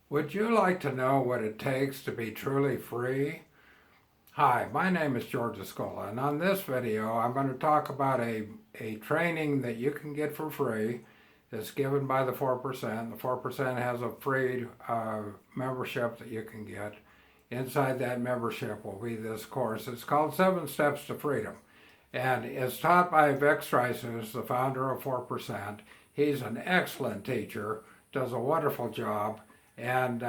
Would you like to know what it takes to be truly free? Hi, my name is George Escola, and on this video, I'm going to talk about a training that you can get for free. It's given by the 4%. The 4% has a free membership that you can get. Inside that membership will be this course. It's called 7 Steps to Freedom, and it's taught by Vic Streiss, who's the founder of 4%. He's an excellent teacher, does a wonderful job, and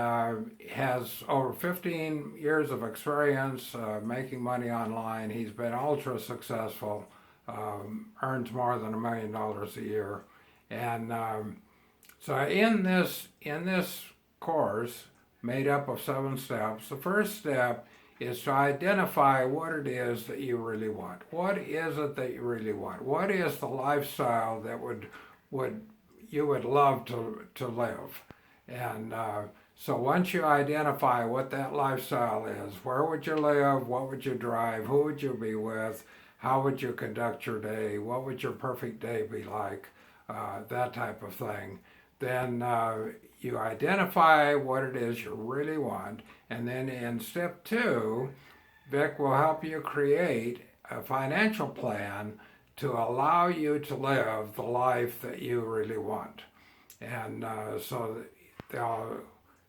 has over 15 years of experience making money online. He's been ultra successful, earns more than $1 million a year, and so in this course, made up of 7 steps, the first step is to identify what it is that you really want. What is it that you really want? What is the lifestyle that would you would love to live? And so once you identify what that lifestyle is, where would you live? What would you drive? Who would you be with? How would you conduct your day? What would your perfect day be like? That type of thing. Then you identify what it is you really want. And then in step 2, Vic will help you create a financial plan to allow you to live the life that you really want. And so they'll,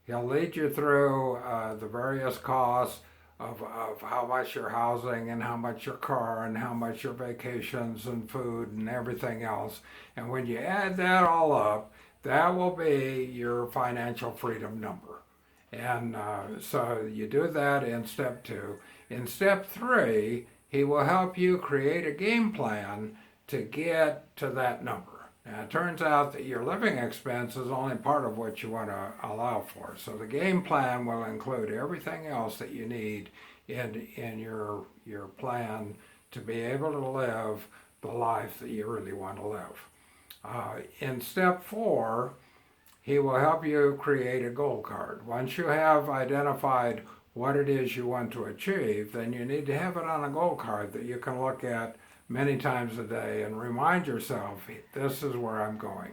he'll lead you through the various costs of how much your housing and how much your car and how much your vacations and food and everything else. And when you add that all up, that will be your financial freedom number. And so you do that in step 2. In step 3, he will help you create a game plan to get to that number. And it turns out that your living expense is only part of what you want to allow for. So the game plan will include everything else that you need in your plan to be able to live the life that you really want to live. In step 4, he will help you create a goal card. Once you have identified what it is you want to achieve, then you need to have it on a goal card that you can look at many times a day and remind yourself, this is where I'm going.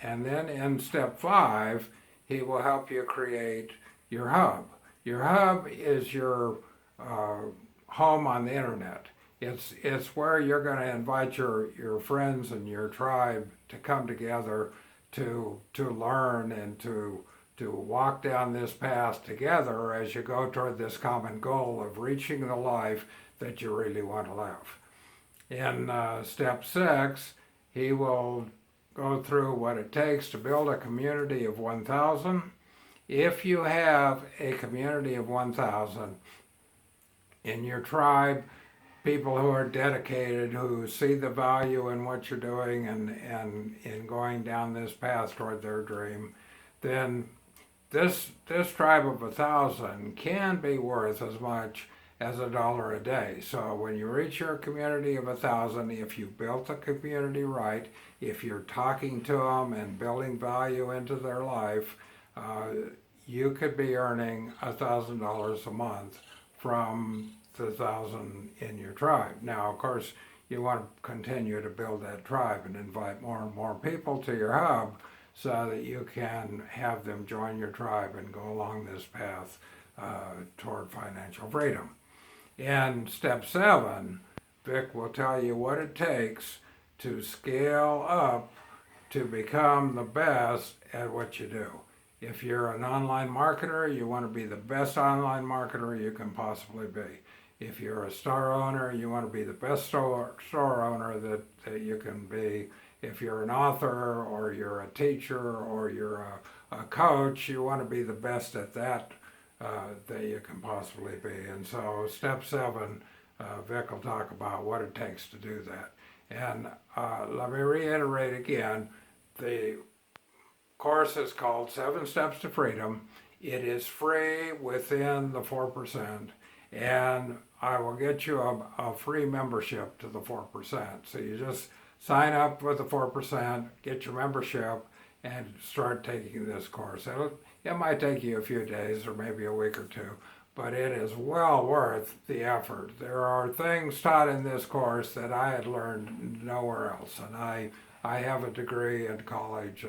And then in step 5, he will help you create your hub. Your hub is your home on the internet. It's where you're going to invite your friends and your tribe to come together to learn and to walk down this path together as you go toward this common goal of reaching the life that you really want to live. In step 6, he will go through what it takes to build a community of 1,000. If you have a community of 1,000 in your tribe, people who are dedicated, who see the value in what you're doing and in going down this path toward their dream, then this tribe of 1,000 can be worth as much as $1 a day. So when you reach your community of 1,000, if you built the community right, if you're talking to them and building value into their life, you could be earning $1,000 a month from the 1,000 in your tribe. Now, of course, you want to continue to build that tribe and invite more and more people to your hub so that you can have them join your tribe and go along this path toward financial freedom. In step 7, Vic will tell you what it takes to scale up to become the best at what you do. If you're an online marketer, you want to be the best online marketer you can possibly be. If you're a store owner, you want to be the best store owner that you can be. If you're an author or you're a teacher or you're a coach, you want to be the best at that that you can possibly be. And so step 7, Vic will talk about what it takes to do that. And let me reiterate again, the course is called 7 Steps to Freedom. It is free within the 4%, and I will get you a free membership to the 4%. So you just sign up with the 4%, get your membership, and start taking this course. It might take you a few days or maybe a week or 2, but it is well worth the effort. There are things taught in this course that I had learned nowhere else, and I have a degree in college,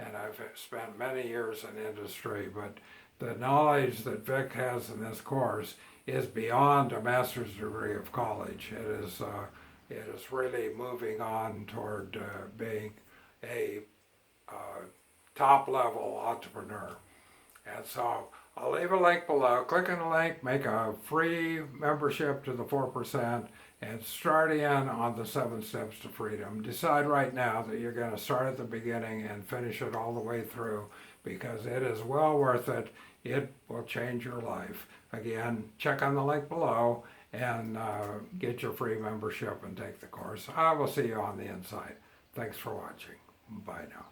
and I've spent many years in industry, but the knowledge that Vic has in this course is beyond a master's degree of college. It is really moving on toward being a top level entrepreneur. And so I'll leave a link below. Click on the link, make a free membership to the 4%, and start in on the 7 Steps to Freedom. Decide right now that you're going to start at the beginning and finish it all the way through, because it is well worth it. It will change your life. Again, check on the link below and get your free membership and take the course. I will see you on the inside. Thanks for watching. Bye now.